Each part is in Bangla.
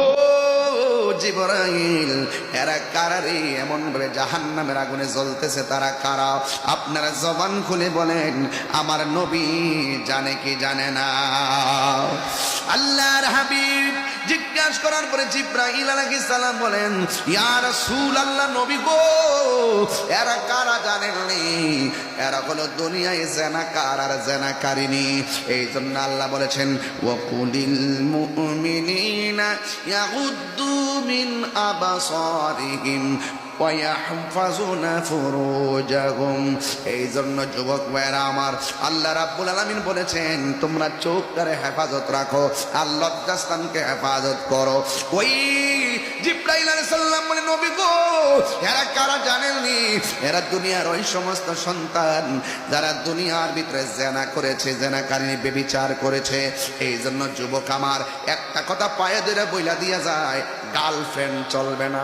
ও জিবরাইল, এরা কারা রে? এমন ভাবে জাহান্নামের আগুনে জ্বলতেছে, তারা কারা? আপনারা জবান খুলে বলেন, আমার নবী জানে কি জানে না? আল্লাহর হাবিব জিজ্ঞাসা করার পরে জিবরাইল আলাইহিস সালাম বলেন, ইয়া রাসূলুল্লাহ, নবী গো, এরা কারা জানেননি? এরা হলো দুনিয়ায় জেনাকার আর জেনাকারিনী। এই জন্য আল্লাহ বলেছেন, ওয়াকুলিল মুমিনিনা ইয়াগুদ্দু মিন আবসারিহিম ওয়ায়াহফাজুনা ফুরুজাহুম। এই জন্য যুবক ভাইরা আমার, আল্লাহ রাব্বুল আলামিন বলেছেন, তোমরা চোখটারে হেফাজত রাখো, আর লজ্জাস্থানকে হেফাজত করো। ওই জিবরাইল আলাইহিস সালাম বলে, নবী গো, এরা কারা জানেননি? এরা দুনিয়ার ওই সমস্ত সন্তান যারা দুনিয়ার ভিতরে জেনা করেছে, জেনাকারিনী, ব্যভিচার করেছে। এই জন্য যুবক আমার, একটা কথা পায়ে ধরে বইলা দিয়া যায়, গার্লফ্রেন্ড চলবে না,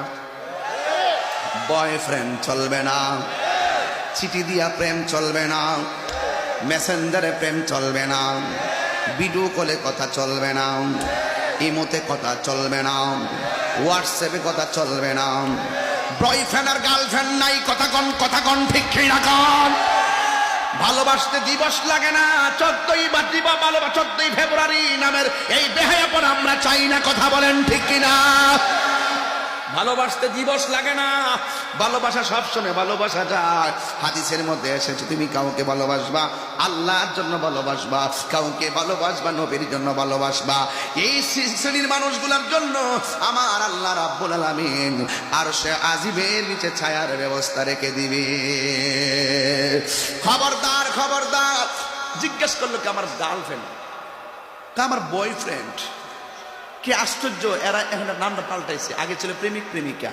বয়ফ্রেন্ড চলবে না, চিঠি দিয়া প্রেম চলবে না, মেসেঞ্জারে প্রেম চলবে না, ভিডিও কলে কথা চলবে না, ইমোতে কথা চলবে না, হোয়াটসঅ্যাপে কথা চলবে না। বয়ফ্রেন্ড আর গার্লফ্রেন্ড নাই, কথা কন ঠিক না কন? ভালোবাসতে দিবস লাগে না, 14ই ফেব্রুয়ারি নামের এই বেহায়াপন আমরা চাই না, কথা বলেন ঠিক কিনা? ভালোবাসতে দিবস লাগে না, ভালোবাসা সবসময় ভালোবাসা যায়। হাদিসের মধ্যে এসেছে, তুমি কাউকে ভালোবাসবা আল্লাহর জন্য ভালোবাসবা, কাউকে ভালোবাসবা নবীর জন্য ভালোবাসবা। এই শ্রেণীর মানুষগুলোর জন্য আমার আল্লাহ রাব্বুল আলামিন আরশে আজিমের নিচে ছায়ার ব্যবস্থা রেখে দিবে। খবরদার খবরদার! জিজ্ঞেস করলো কি আমার গার্লফ্রেন্ড, আমার বয়ফ্রেন্ড? কি আশ্চর্য, এরা এখন নামটা পাল্টাইছে। আগে ছিল প্রেমিক প্রেমিকা,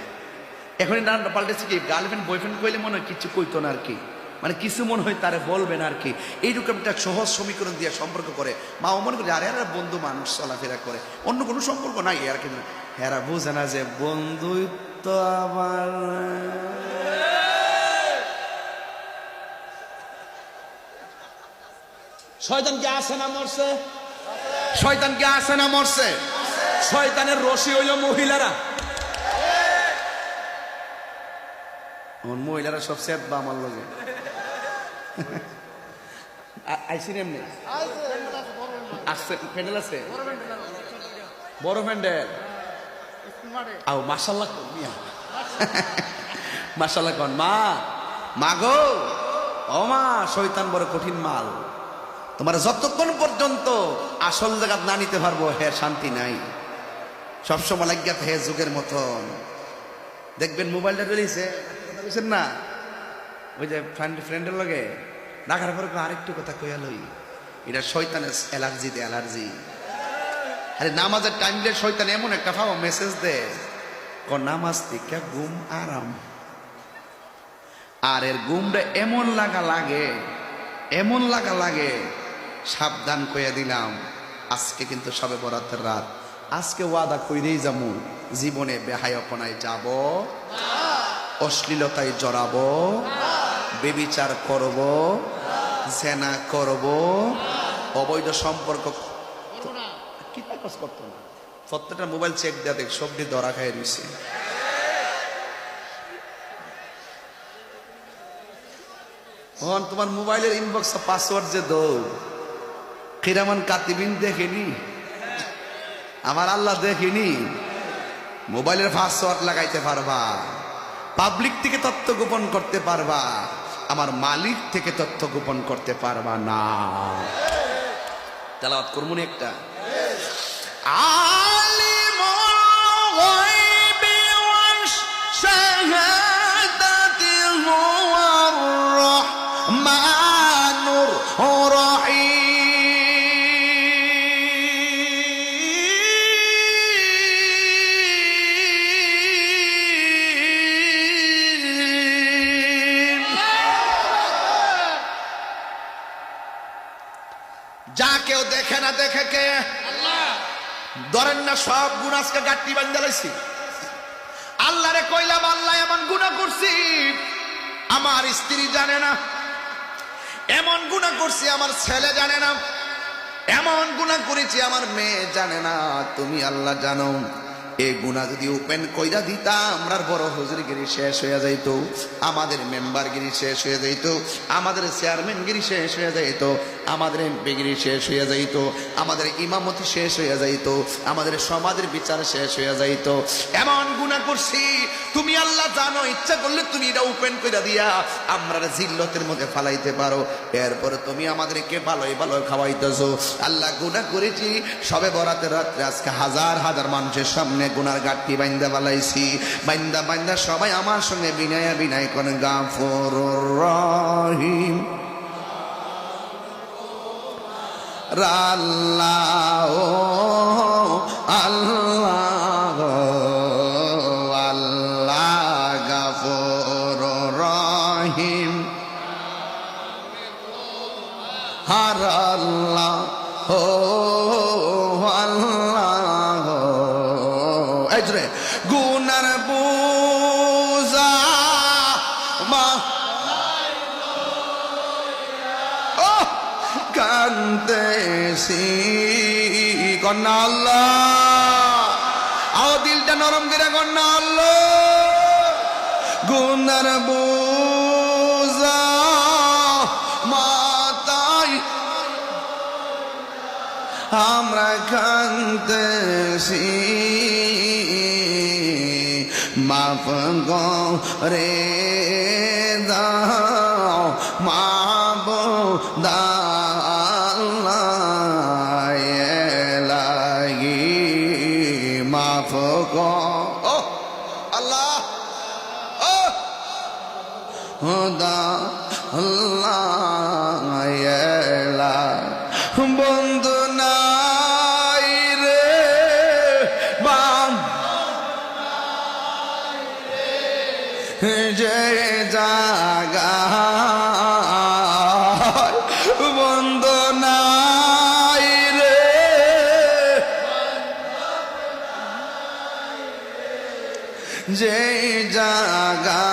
এখন নামটা পাল্টাইছে কি গার্লফ্রেন্ড বয়ফ্রেন্ড কইলে মনে হয় কিছু কইতো না আর কি, মানে কিছু মনে হয় তারে বলবেন আর কি। এইরকম একটা সহজ সমীকরণ দিয়ে সম্পর্ক করে। মা মনে করে আরে এরা বন্ধু মানুষ, চলাফেরা করে, অন্য কোনো সম্পর্ক নাই আর কি। এরা বুঝে না যে বন্ধুই তো আমার। শয়তান কি আছে না মরছে? শয়তান কি আছে না মরছে? শয়তানের রশি হইল মহিলারা। মহিলারা সব সেট বা আমার লগে আইসি এমনি আসছে, প্যান্ডেল আছে, বড় প্যান্ডেল। আও মাশাআল্লাহ মিয়া, মাশাআল্লাহ কোন মা গো, ও মা, শয়তান বড় কঠিন মাল। তোমার যতক্ষণ পর্যন্ত আসল জায়গা না নিতে পারবো, হ্যাঁ শান্তি নাই। সবসময় লাগিয়া হে যুগের মতন দেখবেন মোবাইলটা রয়েছে না, ওই যে ফ্রেন্ডের লগে রাখার পরে আরেকটু কথা কইয়া লই, এটা শয়তানের অ্যালার্জি দে, অ্যালার্জি। আরে নামাজের টাইম দিয়ে শয়তান এমন একটা পাওয়া মেসেজ দে, নামাজ থেকে ঘুম আরাম। আর এর ঘুমটা এমন লাগা লাগে, সাবধান কইয়া দিলাম, আজকে কিন্তু সবে বরাতের রাত, আজকে ওয়াদা কইরেই যামু, জীবনে বেহায়াপনায় যাব, অশ্লীলতায় জড়াবো, ব্যভিচার করব, জেনা করব, অবৈধ সম্পর্ক কি কাজ করতো না। প্রত্যেকটা মোবাইল চেক দেয়া দেখ, সবটি ধরা খাই রয়েছে। তোমার মোবাইলের ইনবক্স পাসওয়ার্ড যে দৌ কিরামান কাতিবিন দেখেনি, আমার আল্লাহ দেখেনি। মোবাইলের পাসওয়ার্ড লাগাইতে পারবা, পাবলিক থেকে তথ্য গোপন করতে পারবা, আমার মালিক থেকে তথ্য গোপন করতে পারবা না। তেলাওয়াত করমুনি একটা। যা কেউ দেখে না, দেখে কে? ধরেন না সব গুণ আজকে গাঁটটি বান্ধালাইছি, আল্লাহরে কইলাম আল্লাহ এমন গুনাহ করছি আমার স্ত্রী জানে না, এমন গুনাহ করছি আমার ছেলে জানে না, এমন গুনাহ করেছি আমার মেয়ে জানে না, তুমি আল্লাহ জানো। এই গুনাহ যদি ওপেন কইরা দিতাম আমরার বড় হুজুরগিরি শেষ হয়ে যাইতো, আমাদের মেম্বারগিরি শেষ হয়ে যাইতো, আমাদের চেয়ারম্যানগিরি শেষ হয়ে যাইতো, আমাদের এমপিগিরি শেষ হয়ে যাইতো, আমাদের ইমামতি শেষ হয়ে যাইতো, আমাদের সমাজের বিচার শেষ হয়ে যাইতো। এমন গুনাহ করছি তুমি আল্লাহ জানো, ইচ্ছা করলে তুমি এটা ওপেন কইরা দিয়া আমরা জিল্লতের মধ্যে ফালাইতে পারো। এরপরে তুমি আমাদেরকে ভালোই ভালো খাওয়াইতেছো। আল্লাহ গুনাহ করেছি সবে বরাতের রাত্রে আজকে হাজার হাজার মানুষের সামনে গুনার গাঠি বাইন্দা বালাইছি। বাইন্দা বাইন্দা সবাই আমার সঙ্গে বিনয় বিনয় করে গাফুরুর রহিম আল্লাহ আল্লাহ আল্লাহ গাফুরুর রহিম হার আল্লাহ ও আল্লাহ। এই জন্য গুনার বুঝা মা ও কান্দেছি কন্যা আল্লাহ, আও দিলটা নরম করে কন্যা আল্লাহ। গুনার বুঝা মাতাই আমরা কান্দেছি, মাফ করে দাও মাবুদ আল্লাহ এলাহি মাফ ও আল্লাহ ও খুদা আল্লাহ এলাহি বন্ধু নাই রে বাম যে জাগা বন্ধু নাই রে যে জাগা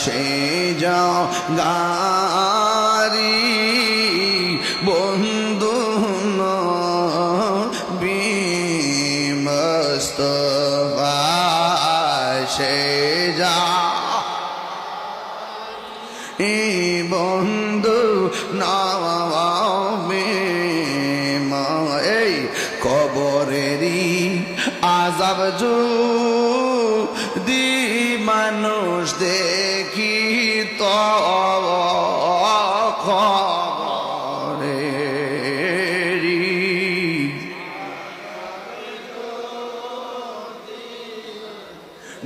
সেই জাগারি বন্ধু বিমস্তফা সে যা বন্ধু নবী এই কবরেরই আযাব যদি মানুষ দেখি তো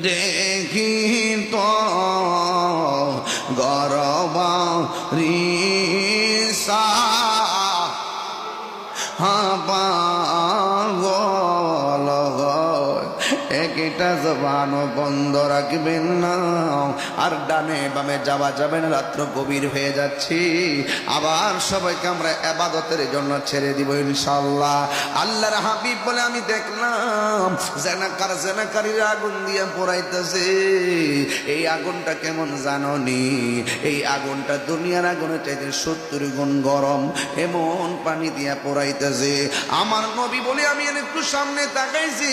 দেখি তো গরবারিসা পাগল একটা জবানও বন্ধ রাখবেন না। আর ডানে বামে যাওয়া যাবে না, রাত্র গভীর হয়ে যাচ্ছি। আবার সবাইকে আমরা ইবাদতের জন্য ছেড়ে দিব ইনশাআল্লাহ। আল্লাহর হাবিব বলে আমি দেখলাম জেনাকারীর আগুন দিয়ে পোড়াইতেছে। এই আগুনটা কেমন জাননি? এই আগুনটা দুনিয়ার আগুনের চাইতে 70 গুণ গরম, এমন পানি দিয়া পোড়াইতেছে। আমার নবী বলে আমি একটু সামনে তাকাইছি,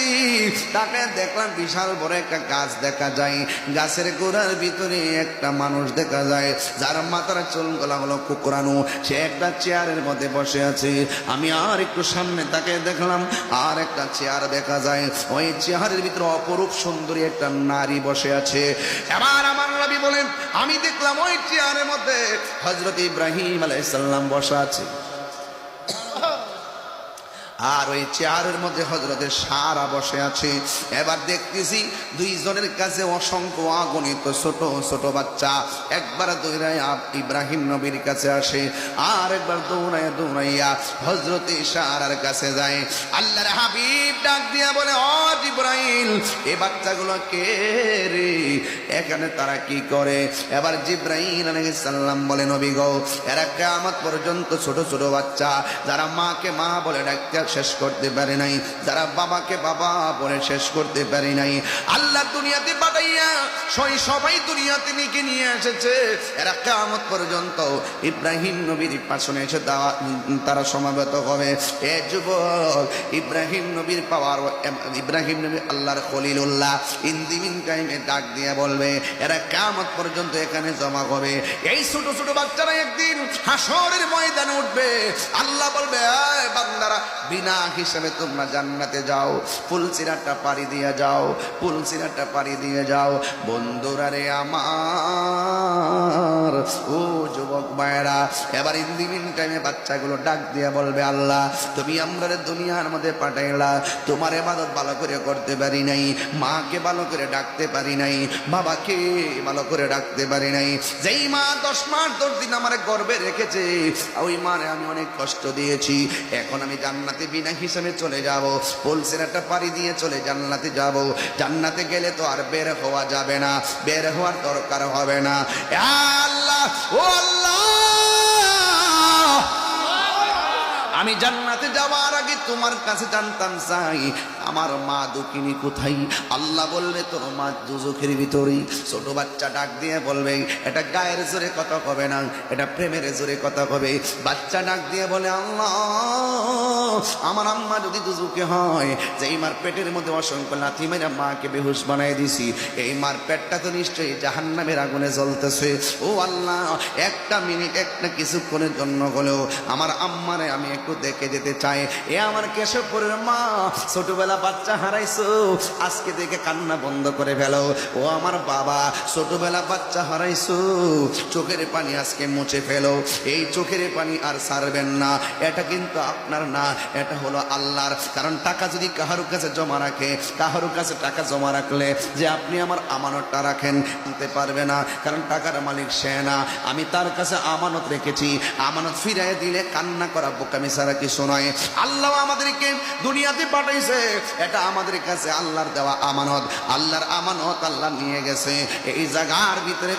তাকায় দেখলাম বিশাল বড় একটা গাছ দেখা যায়। গাছের গোড়ার ভিতরে একটা মানুষ দেখা যায়, যার মাথার চুলগুলা হলো কুকরানো। সে একটা চেয়ারের মধ্যে বসে আছে। আমি আর একটু সামনে তাকায় দেখলাম আর একটা চেয়ার দেখা যায়। ওই চেয়ারের ভিতরে অপরূপ সুন্দরী একটা নারী বসে আছে। এবার আমার নবী বলেন আমি দেখলাম ওই চেয়ারের মধ্যে হযরত ইব্রাহিম আলাইহিস সালাম বসা আছে, আর ওই চেয়ারের মধ্যে হযরতের সারা বসে আছে। এবার দেখতেছি দুইজনের কাছে অসংখ্য অগণিত ছোট ছোট বাচ্চা। একবার দৌড়াইয়া ইব্রাহিম নবীর কাছে আসে, আর একবার দৌড়াইয়া দৌড়াইয়া হযরতে সারার কাছে যায়। আল্লাহর হাবিব ডাক দিয়া বলে ও জিবরাইল, এই বাচ্চাগুলো কে রে? এখানে তারা কি করে? এবার জিবরাইল আলাইহিস সালাম বলে নবী গো, এরা কিয়ামত পর্যন্ত ছোট ছোট বাচ্চা, যারা মাকে মা বলে ডাকতে শেষ করতে পারে নাই, যারা বাবাকে বাবা বলে শেষ করতে পারে নাই, আল্লাহ দুনিয়াতে পাঠাইয়া সবাই দুনিয়াতে নিয়ে এসেছে। এরা কিয়ামত পর্যন্ত ইব্রাহিম নবীর পাশনে এসে তারা সমাবেত হবে। এ যুবক, ইব্রাহিম নবীর পাওয়ার, ইব্রাহিম নবী আল্লাহর খলিলুল্লাহ, ইন্দিমিন টাইমে ডাক দিয়ে বলবে, এরা কিয়ামত পর্যন্ত এখানে জমা হবে। এই ছোট ছোট বাচ্চারা একদিন হাসরের ময়দানে উঠবে। আল্লাহ বলবে, এই বান্দারা, বিনা হিসাবে তোমরা জান্নাতে যাও, ফুলসিরাতটা পাড়ি দিয়ে যাও, ফুলসিরাতটা পাড়ি দিয়ে যাও। বন্ধুরা রে আমার, ও যুবক মায়েরা, এবার ইন্দিমিন টাইমে বাচ্চাগুলো ডাক দিয়ে বলবে, আল্লাহ তুমি আমরা দুনিয়ার মধ্যে পাঠাইলা, তোমার ইবাদত ভালো করে করতে পারি নাই, মাকে ভালো করে ডাকতে পারি নাই, বাবাকে ভালো করে ডাকতে পারি নাই। যেই মা 10 মাস 10 দিন আমার গর্ভে রেখেছে, ওই মারে আমি অনেক কষ্ট দিয়েছি। এখন আমি জান্নাতে বিনা হিসাবে চলে যাব, ফুলসিরাতটা পাড়ি দিয়ে চলে জান্নাতে যাব। জান্নাতে গেলে তো আর বের হওয়া যাবে না, বের হওয়ার দরকার হবে না। আল্লাহ, ও আল্লাহ, আমি জান্নাতে যাওয়ার আগে তোমার কাছে জানতাম চাই, আমার মা দুঃখিনী কোথায়? আল্লাহ বলবে, তোর মা দুজখের ভিতরে। ছোট বাচ্চা ডাক দিয়ে বলবে, এটা গায়ের জোরে কথা হবে না, এটা প্রেমের জোরে কথা হবে। বাচ্চা ডাক দিয়ে বলে, আল্লাহ আমার আম্মা যদি দুজখে হয়, যে এই মার পেটের মধ্যে অসংখ্য লাথি মেরে মাকে বেহুশ বানাই দিছি, এই মার পেটটা তো নিশ্চয়ই জাহান্নামের আগুনে জ্বলতেছে। ও আল্লাহ, একটা মিনিট, একটা কিছুক্ষণের জন্য হলেও আমার আম্মারে আমি একটু দেখে যেতে চাই। এ আমার কেশবপুরের মা, ছোটবেলা বাচ্চা হারাইছো, আজকে দেখে কান্না বন্ধ করে ফেলো। ও আমার বাবা, ছোটবেলা বাচ্চা হারাইছো, চোখের পানি আজকে মুছে ফেলো। এই চোখের পানি আর ছাড়বেন না, এটা কিন্তু আপনার না, এটা হলো আল্লাহর। কারণ টাকা যদি কাহারুর কাছে জমা রাখে, কাহারুর কাছে টাকা জমা রাখলে যে আপনি আমার আমানতটা রাখেন, আনতে পারবে না, কারণ টাকার মালিক সে না, আমি তার কাছে আমানত রেখেছি। আমানত ফিরাই দিলে কান্না করা বোকামি ছাড়া কিছু নয়। আল্লাহ আমাদেরকে দুনিয়াতে পাঠাইছে, এটা আমাদের কাছে আল্লাহর দেওয়া আমানত। আল্লাহর আমানত আল্লাহ নিয়ে গেছে। এই জায়গার ভিতরে